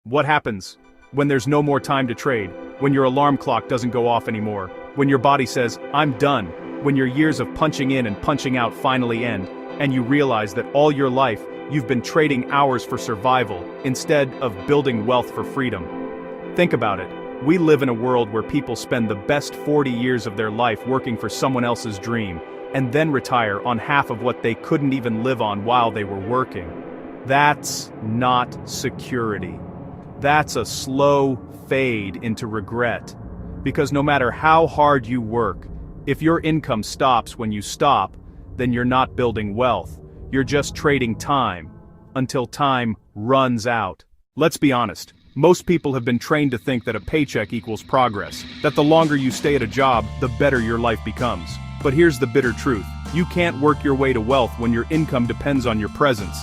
What happens when there's no more time to trade, when your alarm clock doesn't go off anymore, when your body says, "I'm done," when your years of punching in and punching out finally end, and you realize that all your life you've been trading hours for survival instead of building wealth for freedom? Think about it. We live in a world where people spend the best 40 years of their life working for someone else's dream, and then retire on half of what they couldn't even live on while they were working. That's not security. That's a slow fade into regret. Because no matter how hard you work, if your income stops when you stop, then you're not building wealth. You're just trading time until time runs out. Let's be honest. Most people have been trained to think that a paycheck equals progress, that the longer you stay at a job, the better your life becomes. But here's the bitter truth. You can't work your way to wealth when your income depends on your presence.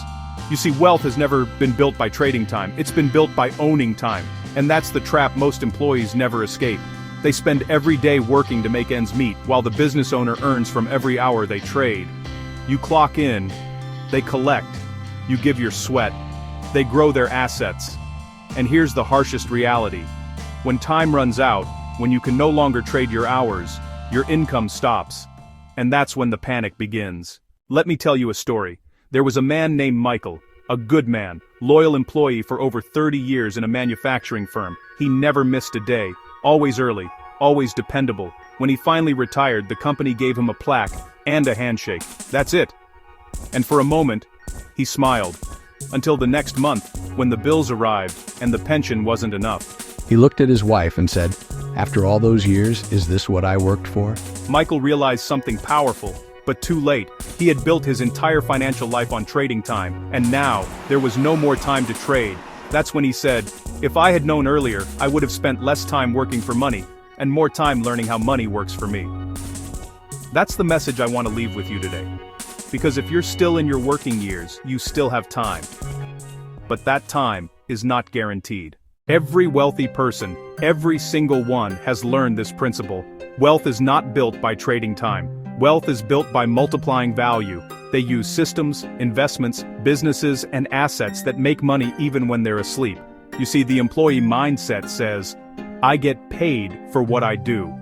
You see, wealth has never been built by trading time, it's been built by owning time. And that's the trap most employees never escape. They spend every day working to make ends meet, while the business owner earns from every hour they trade. You clock in, they collect. You give your sweat, they grow their assets. And here's the harshest reality. When time runs out, when you can no longer trade your hours, your income stops. And that's when the panic begins. Let me tell you a story. There was a man named Michael, a good man, loyal employee for over 30 years in a manufacturing firm. He never missed a day, always early, always dependable. When he finally retired, the company gave him a plaque and a handshake. That's it. And for a moment, he smiled. Until the next month, when the bills arrived and the pension wasn't enough. He looked at his wife and said, "After all those years, is this what I worked for?" Michael realized something powerful, but too late. He had built his entire financial life on trading time, and now, there was no more time to trade. That's when he said, "If I had known earlier, I would have spent less time working for money, and more time learning how money works for me." That's the message I want to leave with you today. Because if you're still in your working years, you still have time. But that time is not guaranteed. Every wealthy person, every single one, has learned this principle. Wealth is not built by trading time. Wealth is built by multiplying value. They use systems, investments, businesses, and assets that make money even when they're asleep. You see, the employee mindset says, "I get paid for what I do."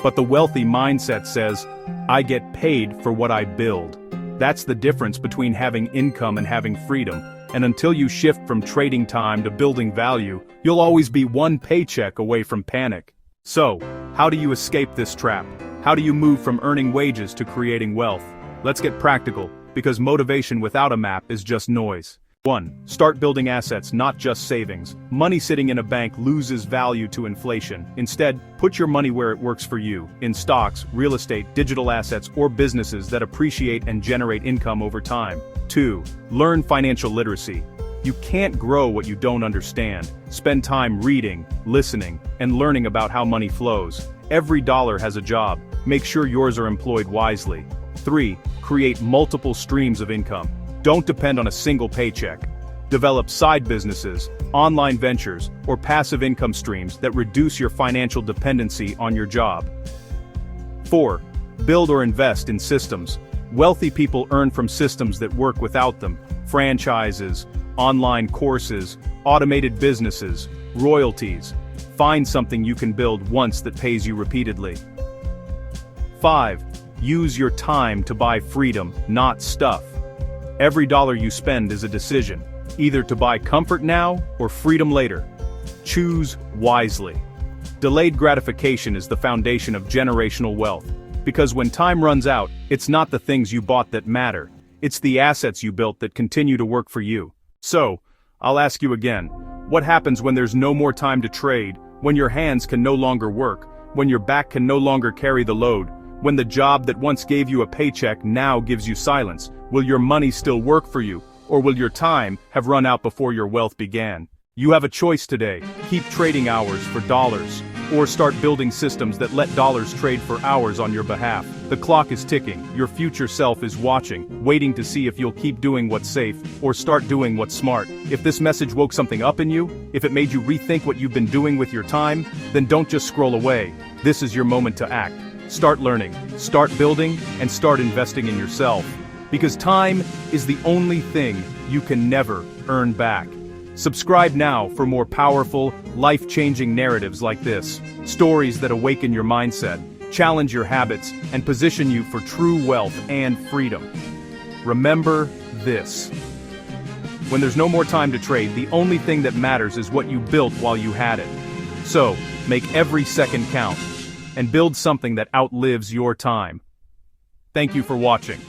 But the wealthy mindset says, "I get paid for what I build." That's the difference between having income and having freedom. And until you shift from trading time to building value, you'll always be one paycheck away from panic. So, how do you escape this trap? How do you move from earning wages to creating wealth? Let's get practical, because motivation without a map is just noise. 1. Start building assets, not just savings. Money sitting in a bank loses value to inflation. Instead, put your money where it works for you, in stocks, real estate, digital assets, or businesses that appreciate and generate income over time. 2. Learn financial literacy. You can't grow what you don't understand. Spend time reading, listening, and learning about how money flows. Every dollar has a job. Make sure yours are employed wisely. 3. Create multiple streams of income. Don't depend on a single paycheck. Develop side businesses, online ventures, or passive income streams that reduce your financial dependency on your job. 4. Build or invest in systems. Wealthy people earn from systems that work without them. Franchises, online courses, automated businesses, royalties. Find something you can build once that pays you repeatedly. 5. Use your time to buy freedom, not stuff. Every dollar you spend is a decision, either to buy comfort now or freedom later. Choose wisely. Delayed gratification is the foundation of generational wealth. Because when time runs out, it's not the things you bought that matter. It's the assets you built that continue to work for you. So, I'll ask you again, what happens when there's no more time to trade, when your hands can no longer work, when your back can no longer carry the load, when the job that once gave you a paycheck now gives you silence? Will your money still work for you, or will your time have run out before your wealth began? You have a choice today. Keep trading hours for dollars, or start building systems that let dollars trade for hours on your behalf. The clock is ticking. Your future self is watching, waiting to see if you'll keep doing what's safe, or start doing what's smart. If this message woke something up in you, if it made you rethink what you've been doing with your time, then don't just scroll away. This is your moment to act. Start learning, start building, and start investing in yourself. Because time is the only thing you can never earn back. Subscribe now for more powerful, life-changing narratives like this. Stories that awaken your mindset, challenge your habits, and position you for true wealth and freedom. Remember this. When there's no more time to trade, the only thing that matters is what you built while you had it. So, make every second count, and build something that outlives your time. Thank you for watching,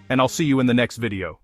and I'll see you in the next video.